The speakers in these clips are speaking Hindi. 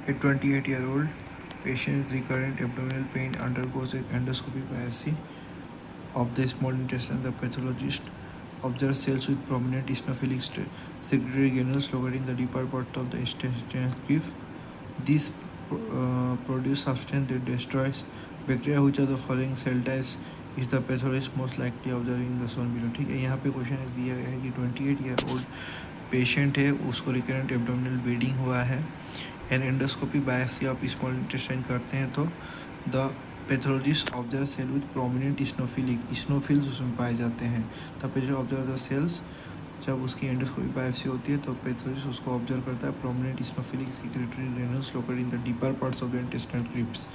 A 28-year-old patient with recurrent abdominal pain undergoes an endoscopic biopsy of the small intestine. The pathologist observes cells with prominent eosinophilic secretory granules located in the deeper part of the intestinal crypt. These produce substance that destroys bacteria. Which of the following cell types is the pathologist most likely observing the shown below? ठीक है, यहाँ पे क्वेश्चन दिया गया है कि 28-year-old पेशेंट है, उसको रिकरेंट एब्डोमिनल ब्लीडिंग हुआ है, and endoscopy biopsy of small intestine करते हैं तो the pathologist observe cell with prominent eosinophils उसमें पाए जाते हैं। The pathologist observe the cells, जब उसकी एंडोस्कोपी बायोप्सी होती है तो पैथोलॉजिस्ट उसको ऑब्जर्व करता है prominent eosinophilic secretory granules located in the deeper parts of the intestinal crypts.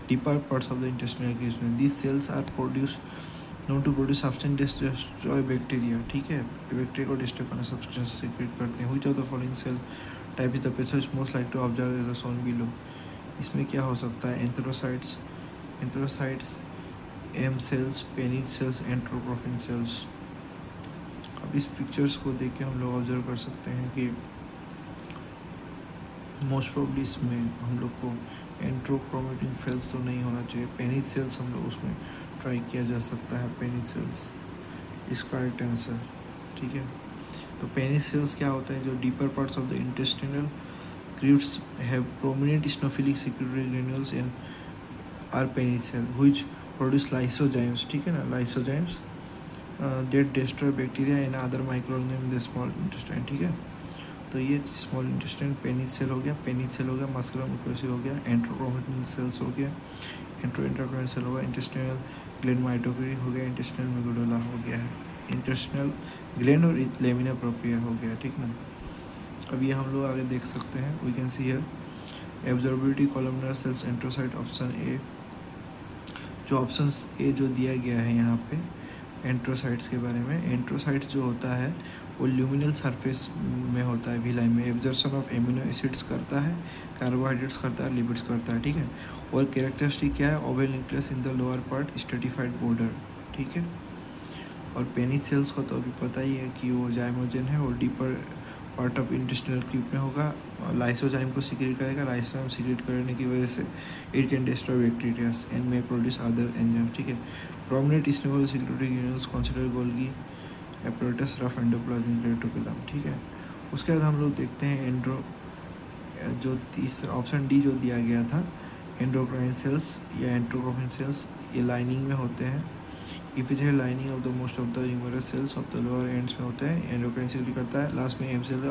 Deeper parts of the intestinal crypts में this cells are produce known to produce substance destroy bacteria. ठीक है, बैक्टीरिया को डिस्ट्रॉय करना सब्सटेंस सीक्रेट करते हैं। Which of the following cell type is the pathologist most like to observe as shown below? इसमें क्या हो सकता है? Enterocytes, M cells, paneth cells, enterochromaffin cells. अब इस पिक्चर्स को देख के हम लोग ऑब्जर्व कर सकते हैं कि मोस्ट प्रोबेबली इसमें हम लोग को एंट्रोक्रोमेटिन सेल्स तो नहीं होना चाहिए। पेनिड सेल्स हम लोग उसमें ट्राई किया जा सकता है, पेनिड सेल्स इसका राइट आंसर। ठीक है, तो पेनिड सेल्स क्या होता है? जो deeper parts of the intestinal crypts have prominent eosinophilic secretory granules and are Paneth cell which produce lysozymes. ठीक है ना, lysozymes that destroy bacteria and other microorganism in the small intestine. ठीक है, तो ये स्मॉल इंटेस्टाइन पेनिड सेल हो गया, मस्कुलर म्यूकोसी हो गया, एंट्रोक्रोमेटिन सेल्स हो गया, एंट्रोक्रोमेटिन सेल हो गया, इंटेस्टिनल ग्लैंड माइटोकॉन्ड्रिया हो गया, इंटेस्टिनल मेडुला हो गया है, इंटेस्टिनल ग्लैंड और लेमिना प्रोप्रिया हो गया। ठीक ना, अब ये हम लोग आगे देख सकते हैं। We can see here absorbability columnar cells enterocyte option A. जो ऑप्शन ए जो दिया गया है यहाँ पे एंट्रोसाइट्स के बारे में, एंट्रोसाइट्स जो होता है वो ल्यूमिनल सरफेस में होता है विलाई में, एब्जॉर्प्शन ऑफ एमिनो एसिड्स करता है, कार्बोहाइड्रेट्स करता है, लिपिड्स करता है। ठीक है, और कैरेक्टरिस्टिक क्या है? Oval nucleus in the lower part, stratified border. ठीक है, और पेनिड सेल्स को तो अभी पता ही है कि वो जाइमोजन है और deeper part of intestinal crypt में होगा, लाइसोजाइम को सीक्रेट करेगा। लाइसोजाइम सीक्रेट करने की वजह से it can destroy bacteria and may produce other enzyme. ठीक है, prominent स्नोफिल secretary granules consider Golgi apparatus rough endoplasmic reticulum. ठीक है, उसके बाद हम लोग देखते हैं जो तीसरा ऑप्शन डी जो दिया गया था, एंडोक्राइन सेल्स या एंट्रोट्रोफिन सेल्स, ये लाइनिंग में होते हैं। Epithelial lining of the most of the numerous cells of the lower ends में होता है। एंडोक्राइन सेल करता है, लास्ट में एम सेल